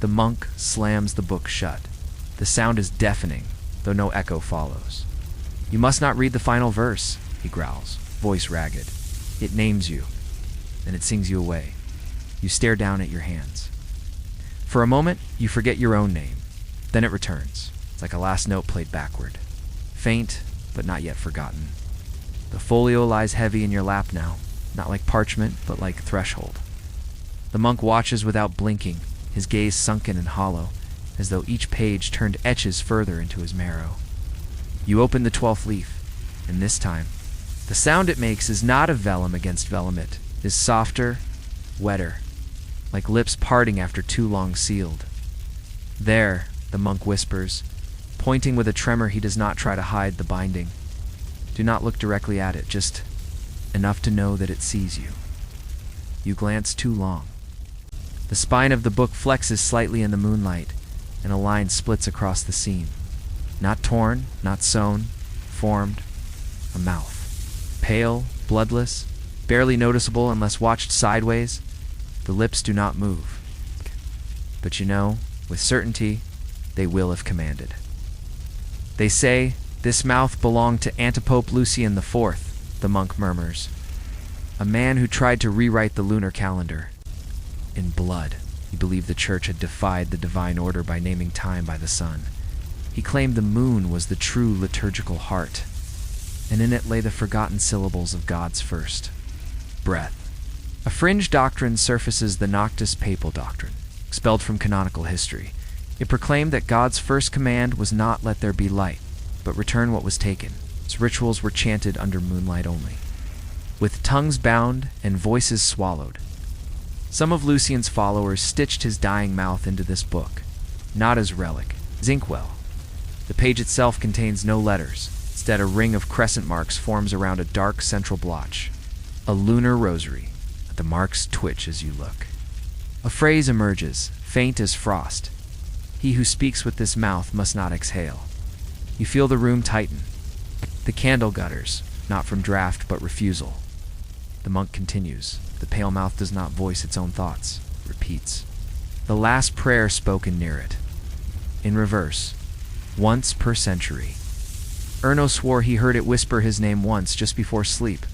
The monk slams the book shut. The sound is deafening, though no echo follows. You must not read the final verse, he growls, voice ragged. It names you, then it sings you away. You stare down at your hands. For a moment, you forget your own name. Then it returns. It's like a last note played backward. Faint, but not yet forgotten. The folio lies heavy in your lap now, not like parchment, but like threshold. The monk watches without blinking, his gaze sunken and hollow, as though each page turned etches further into his marrow. You open the 12th leaf, and this time, the sound it makes is not of vellum against vellum. It is softer, wetter, like lips parting after too long sealed. There, the monk whispers, pointing with a tremor he does not try to hide the binding. Do not look directly at it, just enough to know that it sees you. You glance too long. The spine of the book flexes slightly in the moonlight, and a line splits across the seam. Not torn, not sewn, formed, a mouth. Pale, bloodless, barely noticeable unless watched sideways. The lips do not move. But you know, with certainty, they will if commanded. They say this mouth belonged to Antipope Lucian IV, the monk murmurs, a man who tried to rewrite the lunar calendar. In blood, he believed the church had defied the divine order by naming time by the sun. He claimed the moon was the true liturgical heart, and in it lay the forgotten syllables of God's first breath. A fringe doctrine surfaces, the Noctis Papal doctrine, expelled from canonical history. It proclaimed that God's first command was not let there be light, but return what was taken. Its rituals were chanted under moonlight only, with tongues bound and voices swallowed. Some of Lucian's followers stitched his dying mouth into this book, not as relic, as inkwell. The page itself contains no letters. Instead, a ring of crescent marks forms around a dark central blotch, a lunar rosary. The marks twitch as you look. A phrase emerges, faint as frost. He who speaks with this mouth must not exhale. You feel the room tighten. The candle gutters, not from draft but refusal. The monk continues. The pale mouth does not voice its own thoughts. It repeats. The last prayer spoken near it. In reverse. Once per century. Erno swore he heard it whisper his name once just before sleep,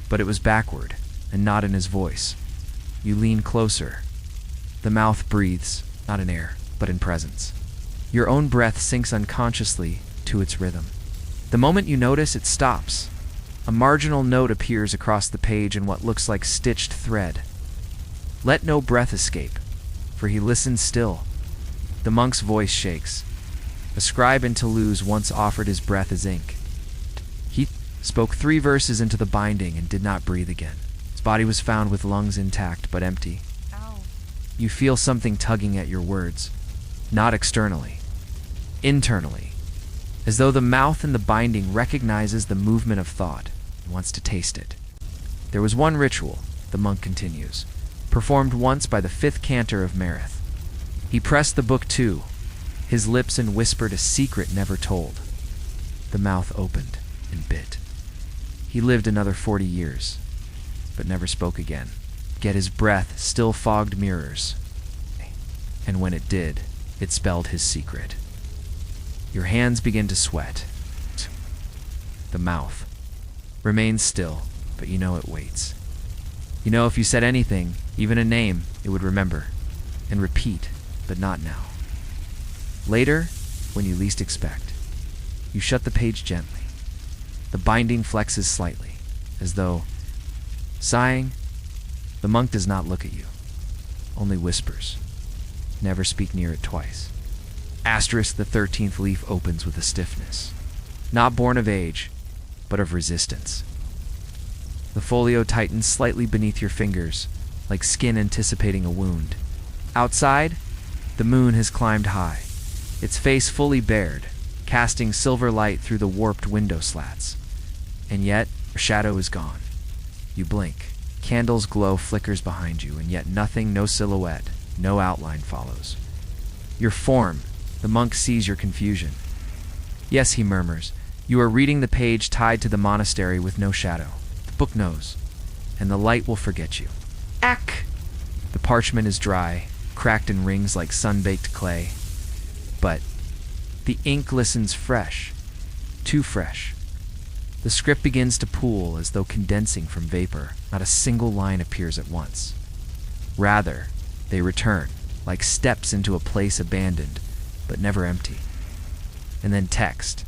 but it was backward, and not in his voice. You lean closer. The mouth breathes, not in air, but in presence. Your own breath sinks unconsciously to its rhythm. The moment you notice, it stops. A marginal note appears across the page in what looks like stitched thread. Let no breath escape, for he listens still. The monk's voice shakes. A scribe in Toulouse once offered his breath as ink. He spoke 3 verses into the binding and did not breathe again. His body was found with lungs intact but empty. Ow. You feel something tugging at your words, not externally, internally, as though the mouth in the binding recognizes the movement of thought and wants to taste it. There was one ritual, the monk continues, performed once by the 5th cantor of Mareth. He pressed the book to his lips and whispered a secret never told. The mouth opened and bit. He lived another 40 years, but never spoke again. Yet his breath still fogged mirrors, and when it did, it spelled his secret. Your hands begin to sweat. The mouth remains still, but you know it waits. You know if you said anything, even a name, it would remember and repeat, but not now. Later, when you least expect, you shut the page gently. The binding flexes slightly, as though, sighing. The monk does not look at you, only whispers. Never speak near it twice. Asterisk, the 13th leaf opens with a stiffness, not born of age, but of resistance. The folio tightens slightly beneath your fingers, like skin anticipating a wound. Outside, the moon has climbed high, its face fully bared, casting silver light through the warped window slats. And yet, her shadow is gone. You blink. Candle's glow flickers behind you, and yet nothing, no silhouette, no outline follows. Your form, the monk sees your confusion. Yes, he murmurs, you are reading the page tied to the monastery with no shadow. The book knows, and the light will forget you. Ack! The parchment is dry, cracked in rings like sun-baked clay. But the ink glistens fresh, too fresh. The script begins to pool as though condensing from vapor. Not a single line appears at once. Rather, they return, like steps into a place abandoned, but never empty. And then text.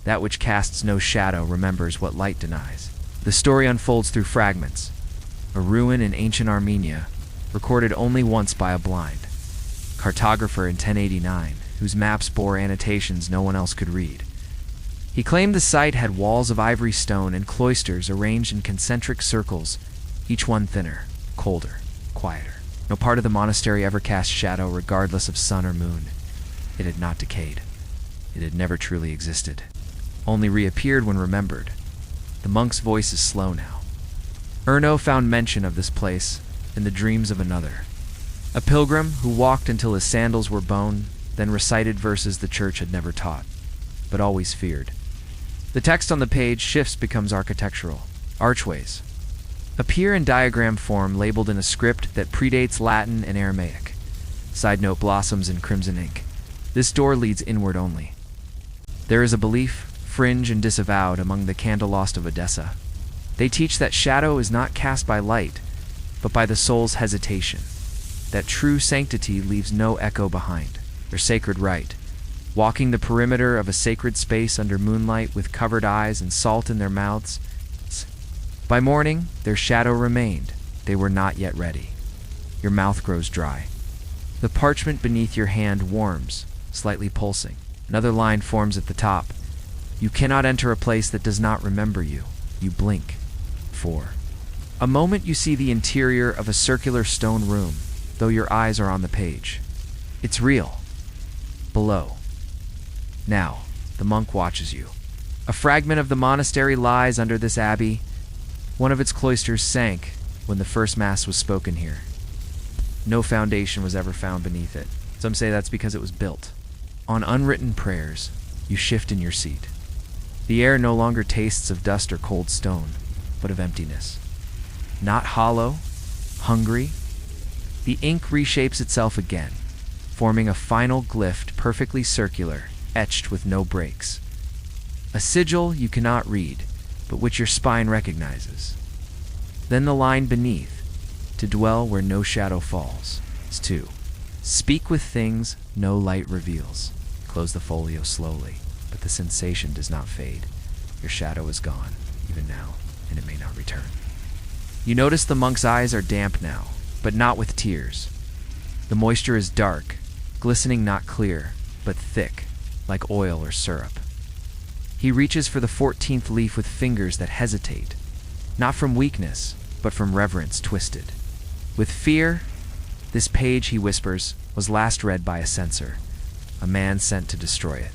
That which casts no shadow remembers what light denies. The story unfolds through fragments. A ruin in ancient Armenia, recorded only once by a blind cartographer in 1089, whose maps bore annotations no one else could read. He claimed the site had walls of ivory stone and cloisters arranged in concentric circles, each one thinner, colder, quieter. No part of the monastery ever cast shadow regardless of sun or moon. It had not decayed. It had never truly existed. Only reappeared when remembered. The monk's voice is slow now. Erno found mention of this place in the dreams of another. A pilgrim who walked until his sandals were bone, then recited verses the church had never taught, but always feared. The text on the page shifts, becomes architectural. Archways appear in diagram form, labeled in a script that predates Latin and Aramaic. Side note blossoms in crimson ink. This door leads inward only. There is a belief, fringe and disavowed, among the Candlelost of Odessa. They teach that shadow is not cast by light, but by the soul's hesitation, that true sanctity leaves no echo behind. Their sacred rite, walking the perimeter of a sacred space under moonlight with covered eyes and salt in their mouths. By morning, their shadow remained. They were not yet ready. Your mouth grows dry. The parchment beneath your hand warms, slightly pulsing. Another line forms at the top. You cannot enter a place that does not remember you. You blink. 4. A moment you see the interior of a circular stone room, though your eyes are on the page. It's real. Below. Now, the monk watches you. A fragment of the monastery lies under this abbey. One of its cloisters sank when the first mass was spoken here. No foundation was ever found beneath it. Some say that's because it was built on unwritten prayers. You shift in your seat. The air no longer tastes of dust or cold stone, but of emptiness. Not hollow, hungry. The ink reshapes itself again, forming a final glyph perfectly circular, etched with no breaks. A sigil you cannot read, but which your spine recognizes. Then the line beneath, to dwell where no shadow falls. It's 2. Speak with things no light reveals. Close the folio slowly, but the sensation does not fade. Your shadow is gone, even now, and it may not return. You notice the monk's eyes are damp now, but not with tears. The moisture is dark, glistening not clear, but thick, like oil or syrup. He reaches for the 14th leaf with fingers that hesitate, not from weakness, but from reverence twisted. With fear, this page, he whispers, was last read by a censor, a man sent to destroy it.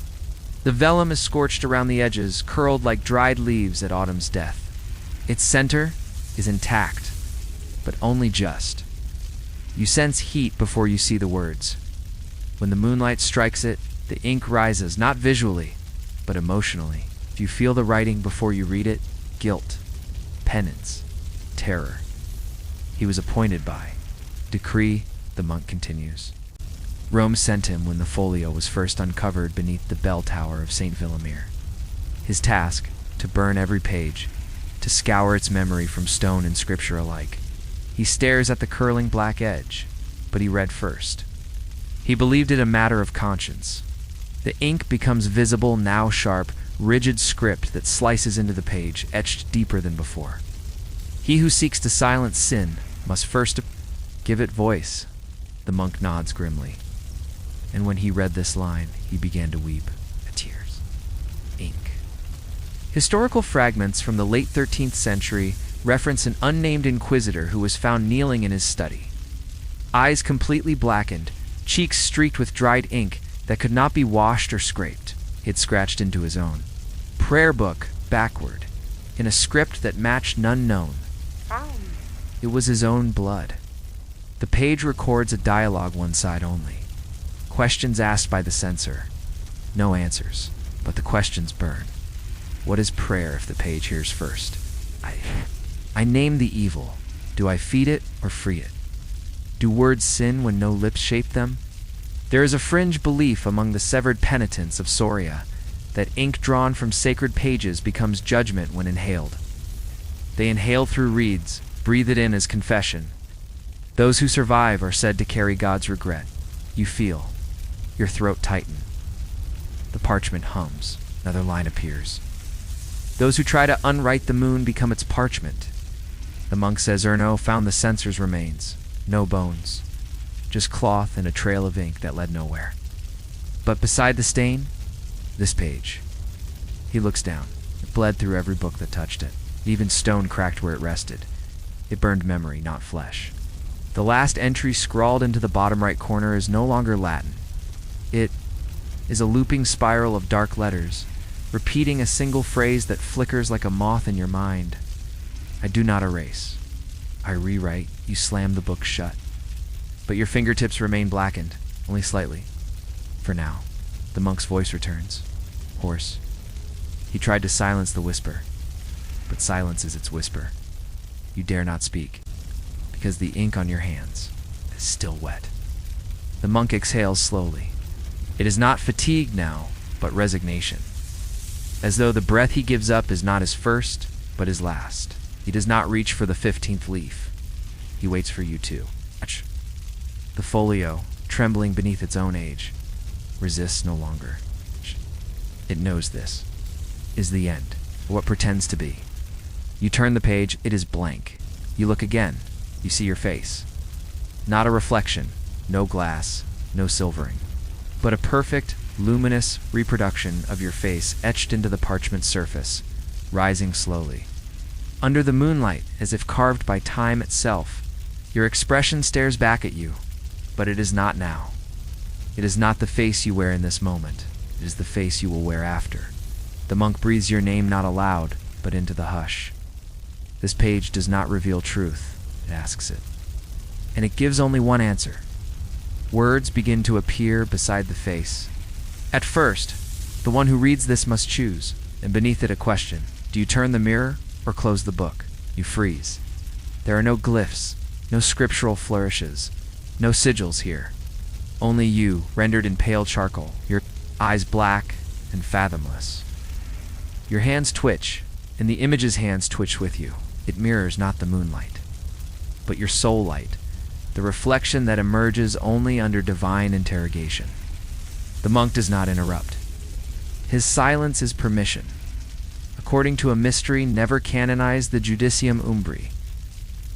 The vellum is scorched around the edges, curled like dried leaves at autumn's death. Its center is intact, but only just. You sense heat before you see the words. When the moonlight strikes it, the ink rises, not visually, but emotionally. If you feel the writing before you read it, guilt, penance, terror. He was appointed by decree, the monk continues. Rome sent him when the folio was first uncovered beneath the bell tower of St. Villamir. His task, to burn every page, to scour its memory from stone and scripture alike. He stares at the curling black edge, but he read first. He believed it a matter of conscience. The ink becomes visible, now sharp, rigid script that slices into the page, etched deeper than before. He who seeks to silence sin must first give it voice. The monk nods grimly. And when he read this line, he began to weep. Tears. Ink. Historical fragments from the late 13th century reference an unnamed inquisitor who was found kneeling in his study. Eyes completely blackened, cheeks streaked with dried ink that could not be washed or scraped. He had scratched into his own prayer book backward, in a script that matched none known. It was his own blood. The page records a dialogue one side only. Questions asked by the censor. No answers, but the questions burn. What is prayer if the page hears first? I name the evil. Do I feed it or free it? Do words sin when no lips shape them? There is a fringe belief among the severed penitents of Soria that ink drawn from sacred pages becomes judgment when inhaled. They inhale through reeds, breathe it in as confession. Those who survive are said to carry God's regret. You feel your throat tighten. The parchment hums. Another line appears. Those who try to unwrite the moon become its parchment. The monk says Erno found the censor's remains. No bones. Just cloth and a trail of ink that led nowhere. But beside the stain, this page. He looks down. It bled through every book that touched it. Even stone cracked where it rested. It burned memory, not flesh. The last entry scrawled into the bottom right corner is no longer Latin. It is a looping spiral of dark letters, repeating a single phrase that flickers like a moth in your mind. I do not erase. I rewrite. You slam the book shut. But your fingertips remain blackened, only slightly. For now. The monk's voice returns. Hoarse. He tried to silence the whisper, but silence is its whisper. You dare not speak, because the ink on your hands is still wet. The monk exhales slowly. It is not fatigue now, but resignation. As though the breath he gives up is not his first, but his last. He does not reach for the 15th leaf. He waits for you to. The folio, trembling beneath its own age, resists no longer. It knows this is the end, or what pretends to be. You turn the page, it is blank. You look again, you see your face. Not a reflection, no glass, no silvering, but a perfect, luminous reproduction of your face etched into the parchment surface, rising slowly. Under the moonlight, as if carved by time itself, your expression stares back at you, but it is not now. It is not the face you wear in this moment. It is the face you will wear after. The monk breathes your name not aloud, but into the hush. This page does not reveal truth, it asks it. And it gives only one answer. Words begin to appear beside the face. At first, the one who reads this must choose, and beneath it a question. Do you turn the mirror or close the book? You freeze. There are no glyphs, no scriptural flourishes, no sigils here. Only you, rendered in pale charcoal, your eyes black and fathomless. Your hands twitch, and the image's hands twitch with you. It mirrors not the moonlight, but your soul light, the reflection that emerges only under divine interrogation. The monk does not interrupt. His silence is permission. According to a mystery never canonized the Judicium Umbri,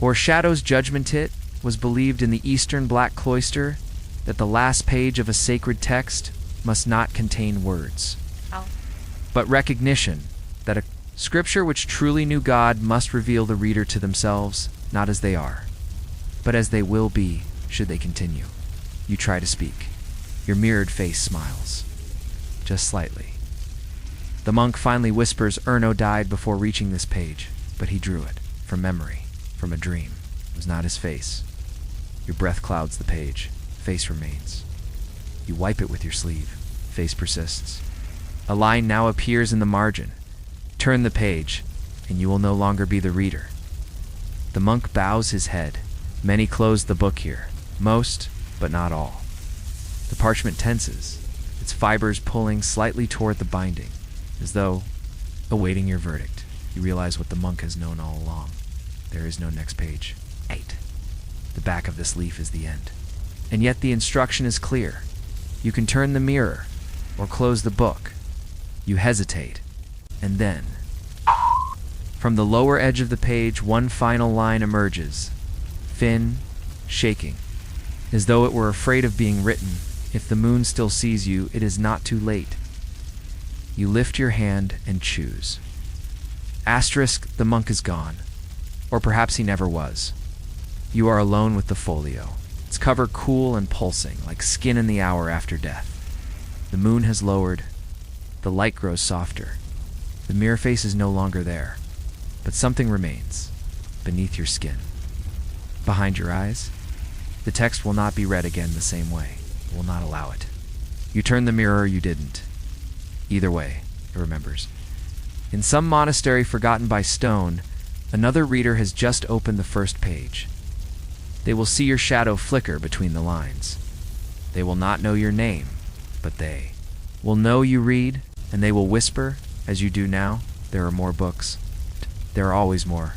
or Shadow's judgment, it was believed in the Eastern Black Cloister that the last page of a sacred text must not contain words, but recognition that a scripture which truly knew God must reveal the reader to themselves, not as they are, but as they will be should they continue. You try to speak. Your mirrored face smiles, just slightly. The monk finally whispers Erno died before reaching this page, but he drew it, from memory, from a dream. It was not his face. Your breath clouds the page. Face remains. You wipe it with your sleeve. Face persists. A line now appears in the margin. Turn the page, and you will no longer be the reader. The monk bows his head. Many close the book here. Most, but not all. The parchment tenses, its fibers pulling slightly toward the binding, as though awaiting your verdict. You realize what the monk has known all along. There is no next page. 8. The back of this leaf is the end. And yet the instruction is clear. You can turn the mirror or close the book. You hesitate, and then, from the lower edge of the page, one final line emerges, thin, shaking, as though it were afraid of being written. If the moon still sees you, it is not too late. You lift your hand and choose. Asterisk, the monk is gone. Or perhaps he never was. You are alone with the folio, its cover cool and pulsing, like skin in the hour after death. The moon has lowered. The light grows softer. The mirror face is no longer there, but something remains, beneath your skin. Behind your eyes, the text will not be read again the same way. It will not allow it. You turn the mirror or you didn't. Either way, it remembers. In some monastery forgotten by stone, another reader has just opened the first page. They will see your shadow flicker between the lines. They will not know your name, but they will know you read, and they will whisper, as you do now, there are more books. There are always more.